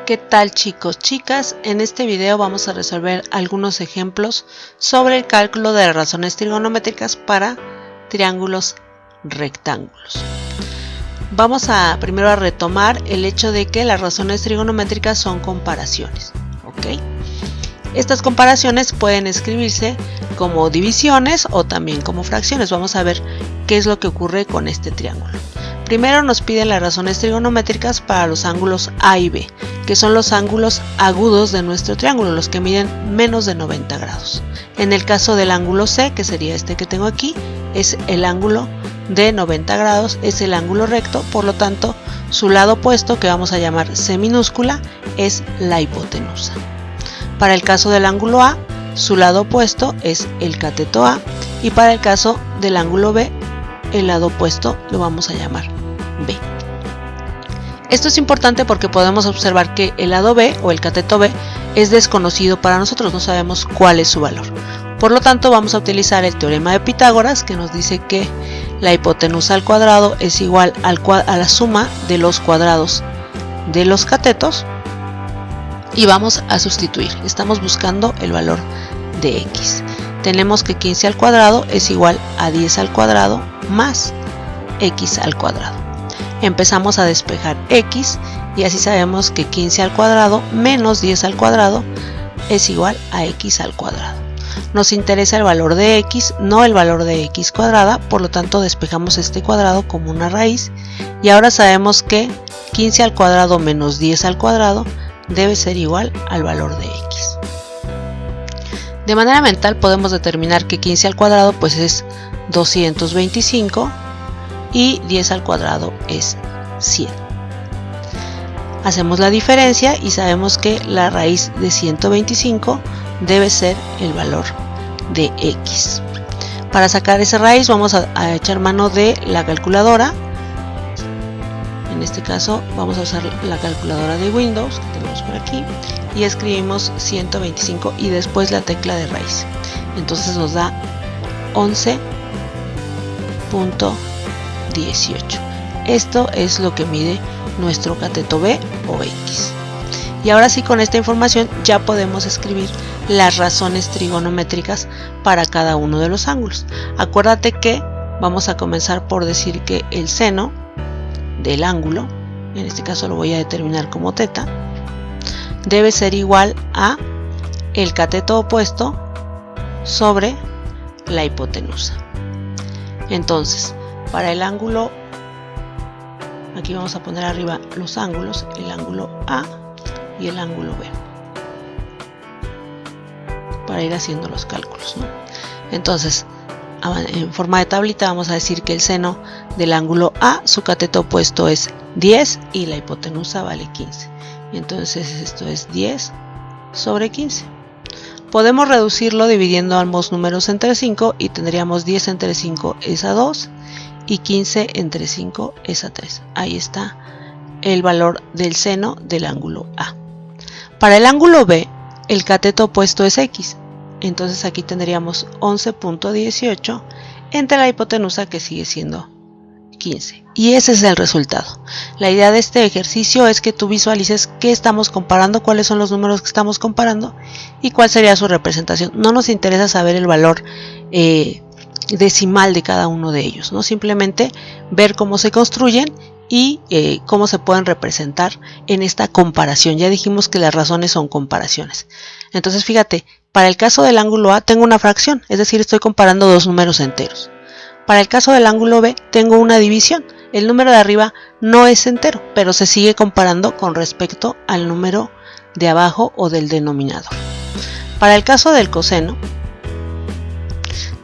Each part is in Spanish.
¿Qué tal, chicos, chicas? En este video vamos a resolver algunos ejemplos sobre el cálculo de las razones trigonométricas para triángulos rectángulos. Vamos a primero a retomar el hecho de que las razones trigonométricas son comparaciones, ¿ok? Estas comparaciones pueden escribirse como divisiones o también como fracciones. Vamos a ver qué es lo que ocurre con este triángulo. Primero nos piden las razones trigonométricas para los ángulos A y B, que son los ángulos agudos de nuestro triángulo, los que miden menos de 90 grados. En el caso del ángulo C, que sería este que tengo aquí, es el ángulo de 90 grados, es el ángulo recto, por lo tanto, su lado opuesto, que vamos a llamar C minúscula, es la hipotenusa. Para el caso del ángulo A, su lado opuesto es el cateto A, y para el caso del ángulo B, el lado opuesto lo vamos a llamar B. Esto es importante porque podemos observar que el lado B o el cateto B es desconocido para nosotros, no sabemos cuál es su valor. Por lo tanto, vamos a utilizar el teorema de Pitágoras, que nos dice que la hipotenusa al cuadrado es igual a la suma de los cuadrados de los catetos, y vamos a sustituir. Estamos buscando el valor de x. Tenemos que 15 al cuadrado es igual a 10 al cuadrado más x al cuadrado. Empezamos a despejar x y así sabemos que 15 al cuadrado menos 10 al cuadrado es igual a x al cuadrado. Nos interesa el valor de x, no el valor de x cuadrada, por lo tanto despejamos este cuadrado como una raíz y ahora sabemos que 15 al cuadrado menos 10 al cuadrado debe ser igual al valor de x. De manera mental podemos determinar que 15 al cuadrado pues es 225 y 10 al cuadrado es 100. Hacemos la diferencia y sabemos que la raíz de 125 debe ser el valor de x. Para sacar esa raíz vamos a echar mano de la calculadora. En este caso vamos a usar la calculadora de Windows que tenemos por aquí y escribimos 125 y después la tecla de raíz. Entonces nos da 11.18. Esto es lo que mide nuestro cateto B o x. Y ahora sí, con esta información ya podemos escribir las razones trigonométricas para cada uno de los ángulos. Acuérdate que vamos a comenzar por decir que el seno del ángulo, en este caso lo voy a determinar como teta, debe ser igual a el cateto opuesto sobre la hipotenusa. Entonces, para el ángulo, aquí vamos a poner arriba los ángulos, el ángulo A y el ángulo B, para ir haciendo los cálculos, ¿no? Entonces, en forma de tablita vamos a decir que el seno del ángulo A, su cateto opuesto es 10 y la hipotenusa vale 15. Entonces esto es 10 sobre 15. Podemos reducirlo dividiendo ambos números entre 5 y tendríamos 10 entre 5 es a 2 y 15 entre 5 es a 3. Ahí está el valor del seno del ángulo A. Para el ángulo B, el cateto opuesto es x. Entonces aquí tendríamos 11.18 entre la hipotenusa, que sigue siendo 15. Y ese es el resultado. La idea de este ejercicio es que tú visualices qué estamos comparando, cuáles son los números que estamos comparando y cuál sería su representación. No nos interesa saber el valor decimal de cada uno de ellos, ¿no? Simplemente ver cómo se construyen y cómo se pueden representar en esta comparación. Ya dijimos que las razones son comparaciones. Entonces fíjate, para el caso del ángulo A tengo una fracción, es decir, estoy comparando dos números enteros. Para el caso del ángulo B tengo una división. El número de arriba no es entero, pero se sigue comparando con respecto al número de abajo o del denominador. Para el caso del coseno,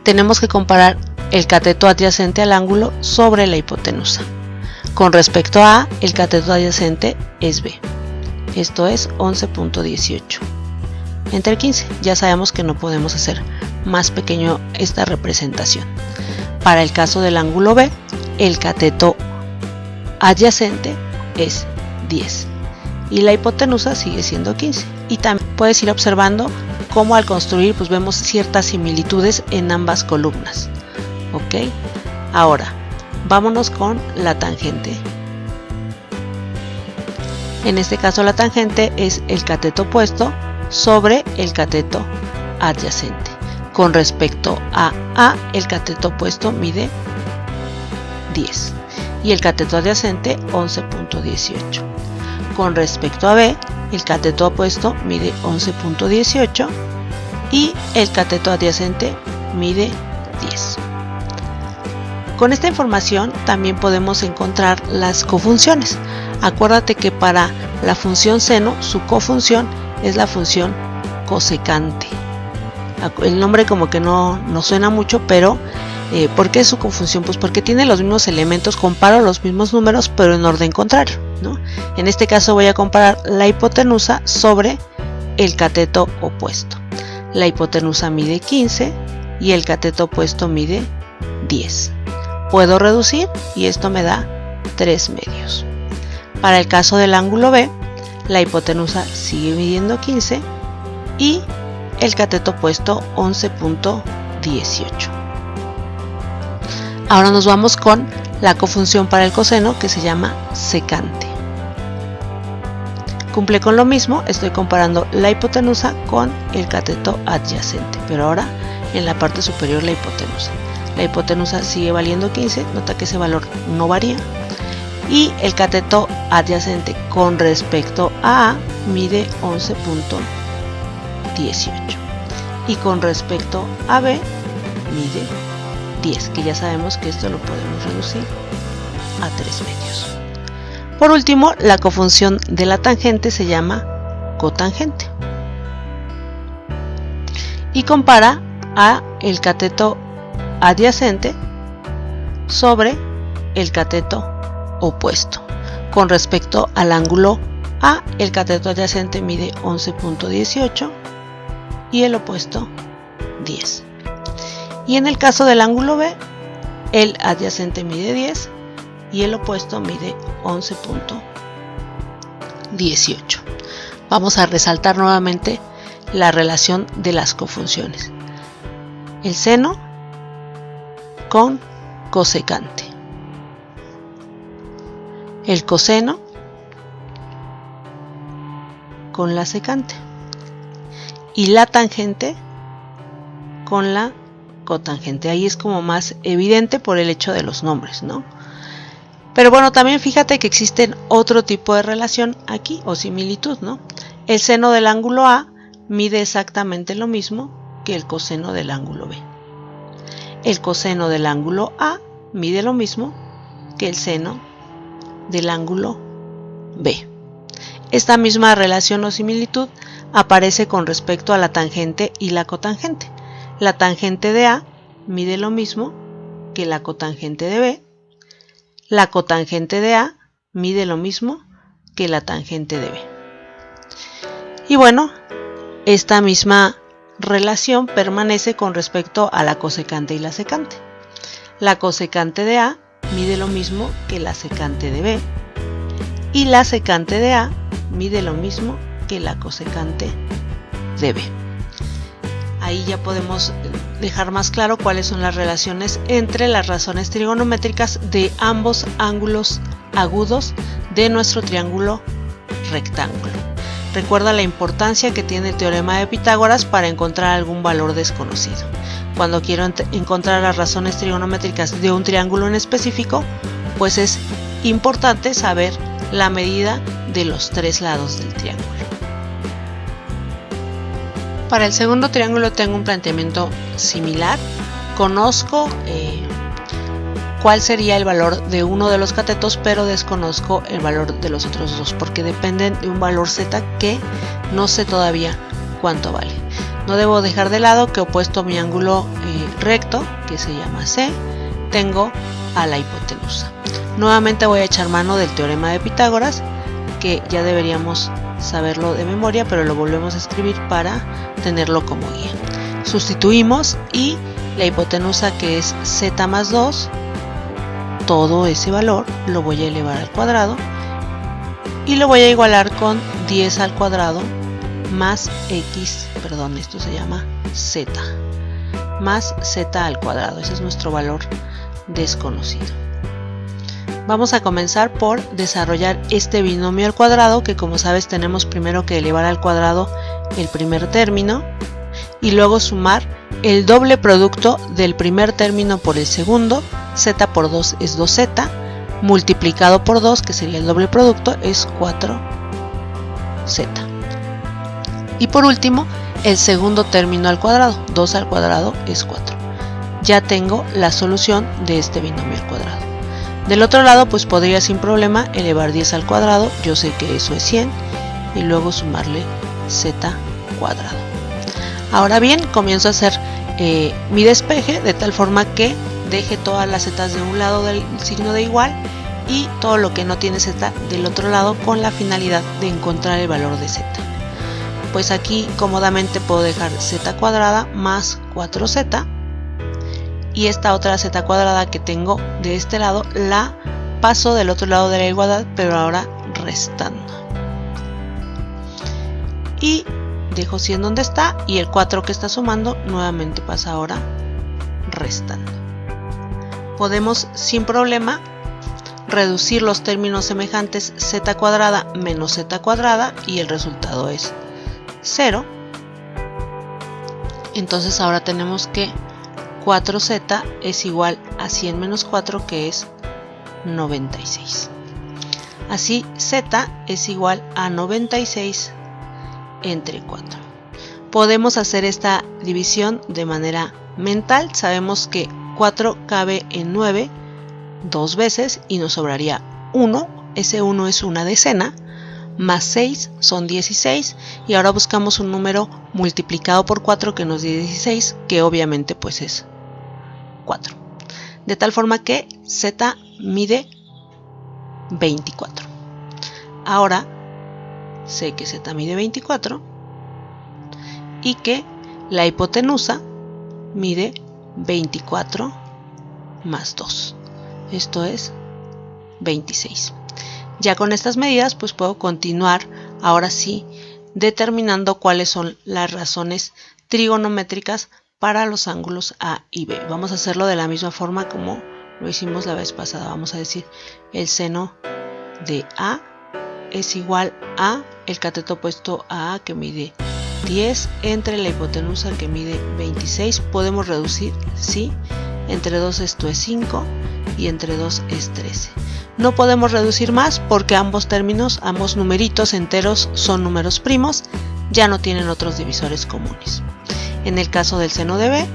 tenemos que comparar el cateto adyacente al ángulo sobre la hipotenusa. Con respecto a A, el cateto adyacente es B. Esto es 11.18 entre 15. Ya sabemos que no podemos hacer más pequeño esta representación. Para el caso del ángulo B, el cateto adyacente es 10 y la hipotenusa sigue siendo 15. Y también puedes ir observando cómo al construir pues vemos ciertas similitudes en ambas columnas. ¿Ok? Ahora, vámonos con la tangente. En este caso la tangente es el cateto opuesto sobre el cateto adyacente. Con respecto a A, el cateto opuesto mide 10 y el cateto adyacente 11.18. Con respecto a B, el cateto opuesto mide 11.18 y el cateto adyacente mide 10. Con esta información también podemos encontrar las cofunciones. Acuérdate que para la función seno, su cofunción es la función cosecante. El nombre como que no suena mucho, pero ¿por qué es su cofunción? Pues porque tiene los mismos elementos, comparo los mismos números, pero en orden contrario, ¿no? En este caso voy a comparar la hipotenusa sobre el cateto opuesto. La hipotenusa mide 15 y el cateto opuesto mide 10. Puedo reducir y esto me da 3 medios. Para el caso del ángulo B, la hipotenusa sigue midiendo 15 y el cateto opuesto 11.18. Ahora nos vamos con la cofunción para el coseno, que se llama secante. Cumple con lo mismo, estoy comparando la hipotenusa con el cateto adyacente, pero ahora en la parte superior la hipotenusa. La hipotenusa sigue valiendo 15, nota que ese valor no varía. Y el cateto adyacente con respecto a A mide 11.18. Y con respecto a B mide 10, que ya sabemos que esto lo podemos reducir a 3 medios. Por último, la cofunción de la tangente se llama cotangente. Y compara a el cateto adyacente sobre el cateto opuesto. Con respecto al ángulo A, el cateto adyacente mide 11.18 y el opuesto 10. Y en el caso del ángulo B, el adyacente mide 10 y el opuesto mide 11.18. Vamos a resaltar nuevamente la relación de las cofunciones. El seno con cosecante. El coseno con la secante. Y la tangente con la cotangente. Ahí es como más evidente por el hecho de los nombres, ¿no? Pero bueno, también fíjate que existen otro tipo de relación aquí o similitud, ¿no? El seno del ángulo A mide exactamente lo mismo que el coseno del ángulo B. El coseno del ángulo A mide lo mismo que el seno del ángulo B. Esta misma relación o similitud aparece con respecto a la tangente y la cotangente. La tangente de A mide lo mismo que la cotangente de B. La cotangente de A mide lo mismo que la tangente de B. Y bueno, esta misma relación permanece con respecto a la cosecante y la secante. La cosecante de A mide lo mismo que la secante de B. Y la secante de A mide lo mismo que la cosecante de B. Ahí ya podemos dejar más claro cuáles son las relaciones entre las razones trigonométricas de ambos ángulos agudos de nuestro triángulo rectángulo. Recuerda la importancia que tiene el teorema de Pitágoras para encontrar algún valor desconocido. Cuando quiero encontrar las razones trigonométricas de un triángulo en específico, pues es importante saber la medida de los 3 lados del triángulo. Para el segundo triángulo tengo un planteamiento similar. Conozco cuál sería el valor de uno de los catetos, pero desconozco el valor de los otros dos, porque dependen de un valor z que no sé todavía cuánto vale. No debo dejar de lado que opuesto a mi ángulo recto, que se llama C, tengo a la hipotenusa. Nuevamente voy a echar mano del teorema de Pitágoras, que ya deberíamos saberlo de memoria, pero lo volvemos a escribir para tenerlo como guía. Sustituimos y la hipotenusa, que es z más 2, todo ese valor lo voy a elevar al cuadrado y lo voy a igualar con 10 al cuadrado más x, perdón, esto se llama z, más z al cuadrado. Ese es nuestro valor desconocido. Vamos a comenzar por desarrollar este binomio al cuadrado, que como sabes tenemos primero que elevar al cuadrado el primer término y luego sumar el doble producto del primer término por el segundo. Z por 2 es 2z, multiplicado por 2, que sería el doble producto, es 4z. Y por último, el segundo término al cuadrado, 2 al cuadrado es 4. Ya tengo la solución de este binomio al cuadrado. Del otro lado, pues podría sin problema elevar 10 al cuadrado, yo sé que eso es 100, y luego sumarle z cuadrado. Ahora bien, comienzo a hacer mi despeje de tal forma que deje todas las zetas de un lado del signo de igual y todo lo que no tiene z del otro lado, con la finalidad de encontrar el valor de z. Pues aquí cómodamente puedo dejar z cuadrada más 4z, y esta otra z cuadrada que tengo de este lado la paso del otro lado de la igualdad, pero ahora restando. Y dejo 100 donde está, y el 4 que está sumando nuevamente pasa ahora restando. Podemos sin problema reducir los términos semejantes z cuadrada menos z cuadrada y el resultado es 0. Entonces ahora tenemos que 4z es igual a 100 menos 4, que es 96. Así z es igual a 96 entre 4. Podemos hacer esta división de manera mental. Sabemos que 4 cabe en 9 dos veces y nos sobraría 1. Ese 1 es una decena, más 6 son 16, y ahora buscamos un número multiplicado por 4 que nos dé 16, que obviamente pues es 4. De tal forma que z mide 24. Ahora sé que z mide 24 y que la hipotenusa mide 24 más 2. Esto es 26. Ya con estas medidas pues puedo continuar ahora sí determinando cuáles son las razones trigonométricas para los ángulos A y B. Vamos a hacerlo de la misma forma como lo hicimos la vez pasada. Vamos a decir el seno de A es igual a el cateto opuesto a A, que mide 10, entre la hipotenusa, que mide 26. Podemos reducir, sí, entre 2 esto es 5 y entre 2 es 13. No podemos reducir más porque ambos términos, ambos numeritos enteros son números primos, ya no tienen otros divisores comunes. En el caso del seno de B,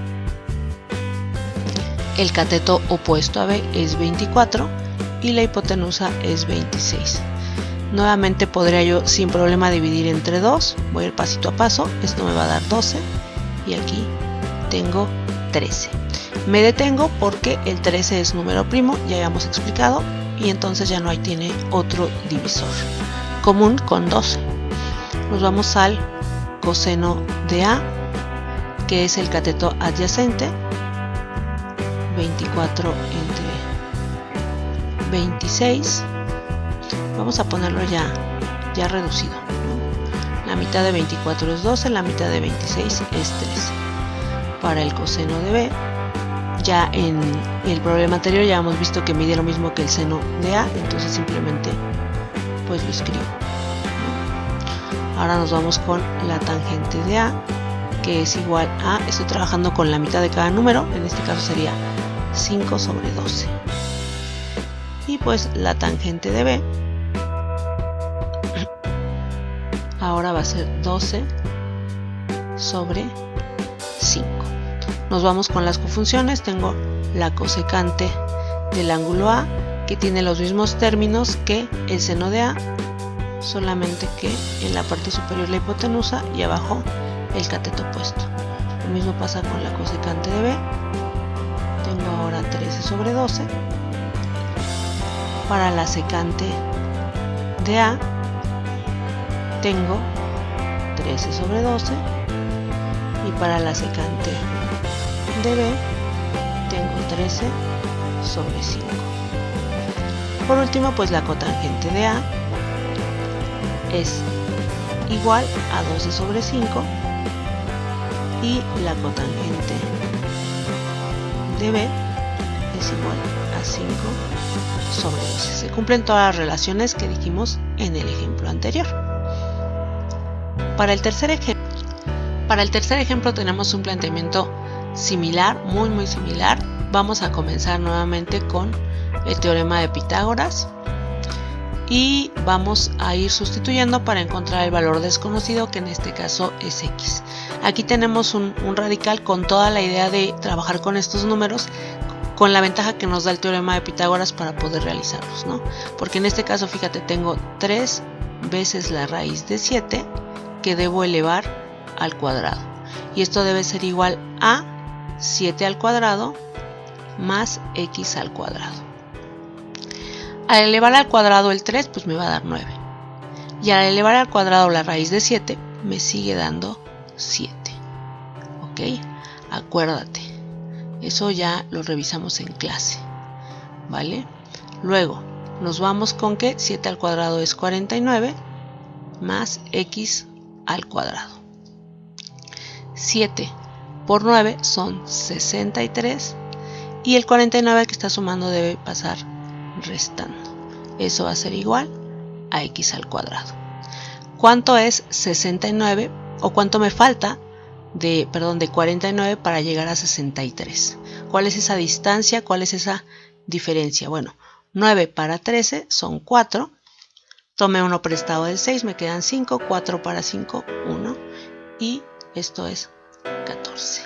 el cateto opuesto a B es 24 y la hipotenusa es 26. Nuevamente podría yo sin problema dividir entre 2, voy a ir pasito a paso, esto me va a dar 12 y aquí tengo 13. Me detengo porque el 13 es número primo, ya habíamos explicado, y entonces ya no tiene otro divisor común con 12. Nos vamos al coseno de A, que es el cateto adyacente, 24 entre 26. Vamos a ponerlo ya reducido, ¿no? La mitad de 24 es 12, la mitad de 26 es 13. Para el coseno de B, ya en el problema anterior ya hemos visto que mide lo mismo que el seno de A, entonces simplemente pues lo escribo. Ahora nos vamos con la tangente de A, que es igual a, estoy trabajando con la mitad de cada número, en este caso sería 5 sobre 12. Y pues la tangente de B ahora va a ser 12 sobre 5. Nos vamos con las cofunciones. Tengo la cosecante del ángulo A, que tiene los mismos términos que el seno de A, solamente que en la parte superior la hipotenusa y abajo el cateto opuesto. Lo mismo pasa con la cosecante de B. Tengo ahora 13 sobre 12. Para la secante de A tengo 13 sobre 12, y para la secante de B tengo 13 sobre 5. Por último, pues la cotangente de A es igual a 12 sobre 5 y la cotangente de B es igual a 5 sobre 12. Se cumplen todas las relaciones que dijimos en el ejemplo anterior. Para el tercer ejemplo tenemos un planteamiento similar, muy similar. Vamos a comenzar nuevamente con el teorema de Pitágoras y vamos a ir sustituyendo para encontrar el valor desconocido, que en este caso es x. Aquí tenemos un radical con toda la idea de trabajar con estos números, con la ventaja que nos da el teorema de Pitágoras para poder realizarlos, ¿no? Porque en este caso, fíjate, tengo 3 veces la raíz de 7 que debo elevar al cuadrado. Y esto debe ser igual a 7 al cuadrado más x al cuadrado. Al elevar al cuadrado el 3, pues me va a dar 9. Y al elevar al cuadrado la raíz de 7, me sigue dando 7. ¿Ok? Acuérdate. Eso ya lo revisamos en clase. ¿Vale? Luego, nos vamos con que 7 al cuadrado es 49 más x al cuadrado. 7 por 9 son 63 y el 49 que está sumando debe pasar restando. Eso va a ser igual a x al cuadrado. ¿Cuánto es 69 o cuánto me falta de 49 para llegar a 63? ¿Cuál es esa distancia? ¿Cuál es esa diferencia? Bueno, 9 para 13 son 4. Tomé uno prestado del 6, me quedan 5. 4 para 5, 1. Y esto es 14.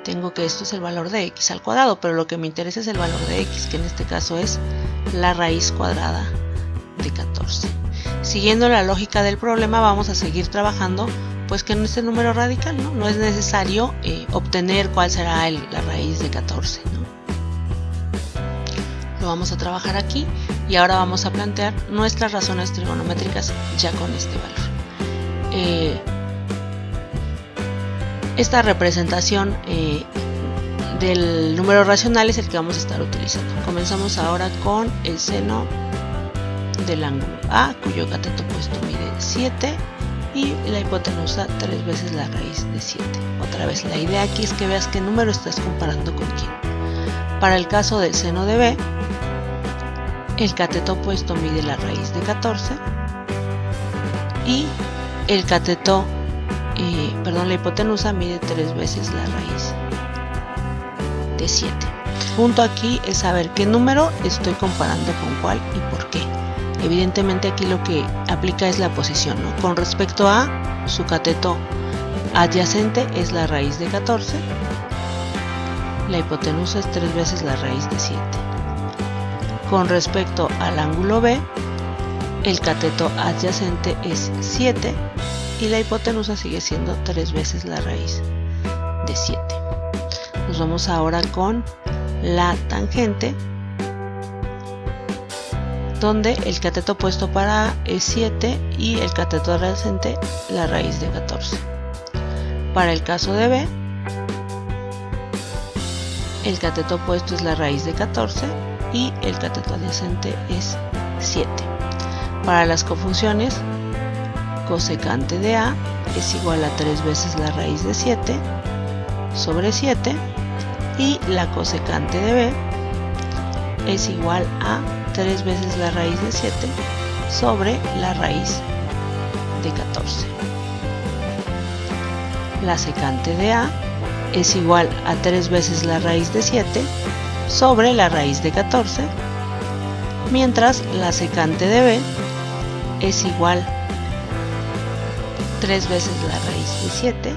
Tengo que esto es el valor de x al cuadrado, pero lo que me interesa es el valor de x, que en este caso es la raíz cuadrada de 14. Siguiendo la lógica del problema, vamos a seguir trabajando pues que en este número radical, ¿no? No es necesario obtener cuál será la raíz de 14, ¿no? Lo vamos a trabajar aquí y ahora vamos a plantear nuestras razones trigonométricas ya con este valor. Esta representación del número racional es el que vamos a estar utilizando. Comenzamos ahora con el seno del ángulo A, cuyo cateto opuesto mide 7 y la hipotenusa 3 veces la raíz de 7. Otra vez, la idea aquí es que veas qué número estás comparando con quién. Para el caso del seno de B, el cateto opuesto mide la raíz de 14 y el cateto la hipotenusa mide 3 veces la raíz de 7. El punto aquí es saber qué número estoy comparando con cuál y por qué. Evidentemente aquí lo que aplica es la posición, ¿no? Con respecto a su cateto adyacente es la raíz de 14, la hipotenusa es 3 veces la raíz de 7. Con respecto al ángulo B, el cateto adyacente es 7 y la hipotenusa sigue siendo 3 veces la raíz de 7. Nos vamos ahora con la tangente, donde el cateto opuesto para A es 7 y el cateto adyacente la raíz de 14. Para el caso de B, el cateto opuesto es la raíz de 14 y el cateto adyacente es 7. Para las cofunciones, cosecante de A es igual a 3 veces la raíz de 7 sobre 7 y la cosecante de B es igual a 3 veces la raíz de 7 sobre la raíz de 14. La secante de A es igual a 3 veces la raíz de 7 sobre la raíz de 14, mientras la secante de B es igual a 3 veces la raíz de 7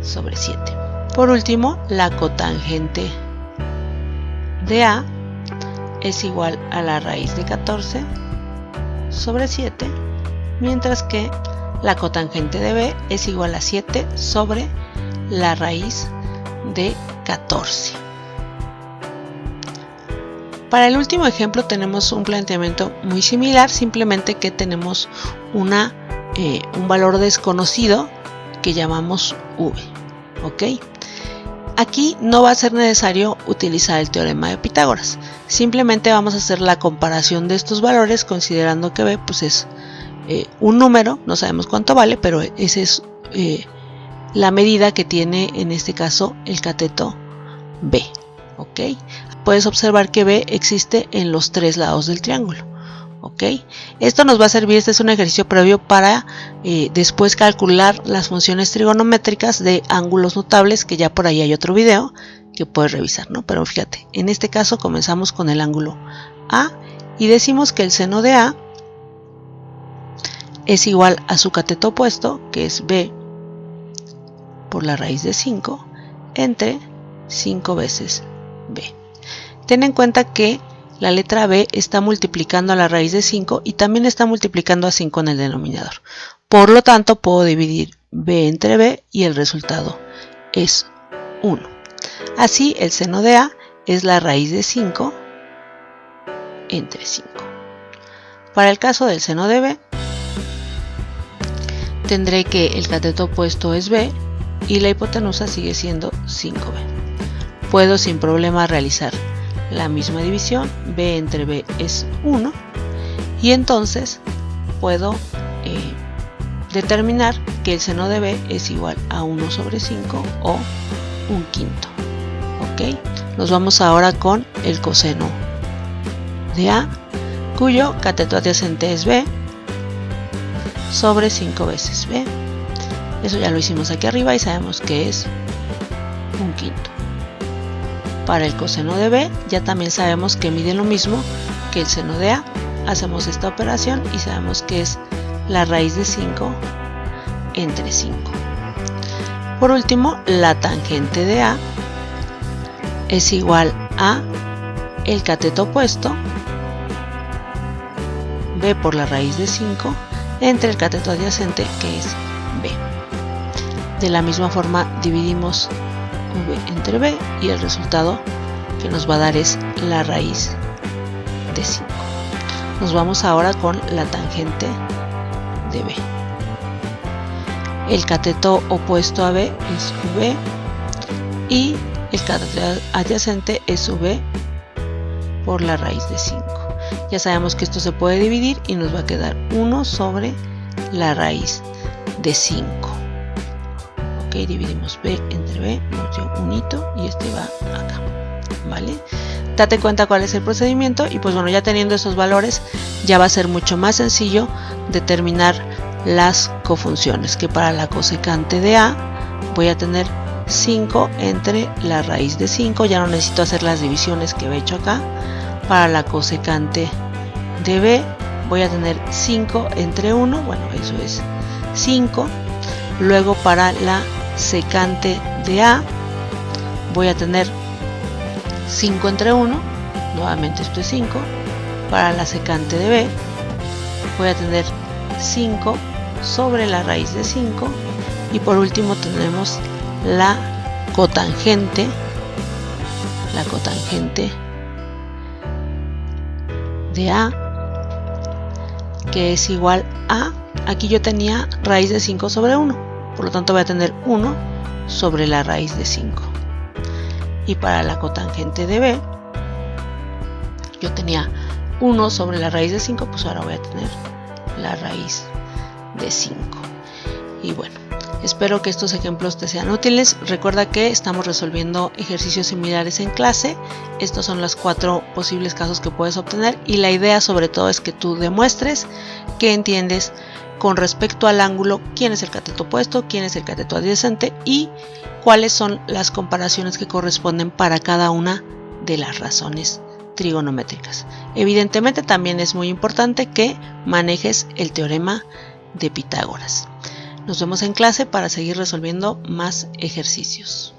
sobre 7. Por último, la cotangente de A es igual a la raíz de 14 sobre 7, mientras que la cotangente de B es igual a 7 sobre la raíz de 14. Para el último ejemplo tenemos un planteamiento muy similar, simplemente que tenemos un valor desconocido que llamamos V. ¿Ok? Aquí no va a ser necesario utilizar el teorema de Pitágoras. Simplemente vamos a hacer la comparación de estos valores considerando que B pues es un número, no sabemos cuánto vale, pero esa es la medida que tiene en este caso el cateto B. ¿Ok? puedes observar que B existe en los tres lados del triángulo. ¿Ok? Esto nos va a servir, este es un ejercicio previo para después calcular las funciones trigonométricas de ángulos notables, que ya por ahí hay otro video que puedes revisar, ¿no? Pero fíjate, en este caso comenzamos con el ángulo A y decimos que el seno de A es igual a su cateto opuesto, que es B por la raíz de 5 entre 5 veces B. Ten en cuenta que la letra B está multiplicando a la raíz de 5 y también está multiplicando a 5 en el denominador. Por lo tanto, puedo dividir B entre B y el resultado es 1. Así, el seno de A es la raíz de 5 entre 5. Para el caso del seno de B, tendré que el cateto opuesto es B y la hipotenusa sigue siendo 5B. Puedo sin problema realizar la misma división, B entre B es 1, y entonces puedo determinar que el seno de B es igual a 1 sobre 5 o 1/5. ¿Ok? Nos vamos ahora con el coseno de A, cuyo cateto adyacente es B sobre 5 veces B. Eso ya lo hicimos aquí arriba y sabemos que es 1/5. Para el coseno de B ya también sabemos que mide lo mismo que el seno de A. Hacemos esta operación y sabemos que es la raíz de 5 entre 5. Por último, la tangente de A es igual a el cateto opuesto, B por la raíz de 5, entre el cateto adyacente, que es B. De la misma forma dividimos V entre B y el resultado que nos va a dar es la raíz de 5. Nos vamos ahora con la tangente de B. El cateto opuesto a B es V y el cateto adyacente es V por la raíz de 5. Ya sabemos que esto se puede dividir y nos va a quedar 1 sobre la raíz de 5. Ok, dividimos B entre B, nos dio un hito y este va acá, ¿vale? Date cuenta cuál es el procedimiento y pues bueno, ya teniendo esos valores ya va a ser mucho más sencillo determinar las cofunciones, que para la cosecante de A voy a tener 5 entre la raíz de 5, ya no necesito hacer las divisiones que he hecho acá. Para la cosecante de B voy a tener 5 entre 1, bueno, eso es 5. Luego para la secante de A voy a tener 5 entre 1, nuevamente esto es 5. Para la secante de B voy a tener 5 sobre la raíz de 5. Y por último tenemos la cotangente de A, que es igual a, aquí yo tenía raíz de 5 sobre 1, por lo tanto voy a tener 1 sobre la raíz de 5. Y para la cotangente de B, yo tenía 1 sobre la raíz de 5, pues ahora voy a tener la raíz de 5. Y bueno, espero que estos ejemplos te sean útiles. Recuerda que estamos resolviendo ejercicios similares en clase. Estos son los 4 posibles casos que puedes obtener y la idea sobre todo es que tú demuestres que entiendes con respecto al ángulo quién es el cateto opuesto, quién es el cateto adyacente y cuáles son las comparaciones que corresponden para cada una de las razones trigonométricas. Evidentemente también es muy importante que manejes el teorema de Pitágoras. Nos vemos en clase para seguir resolviendo más ejercicios.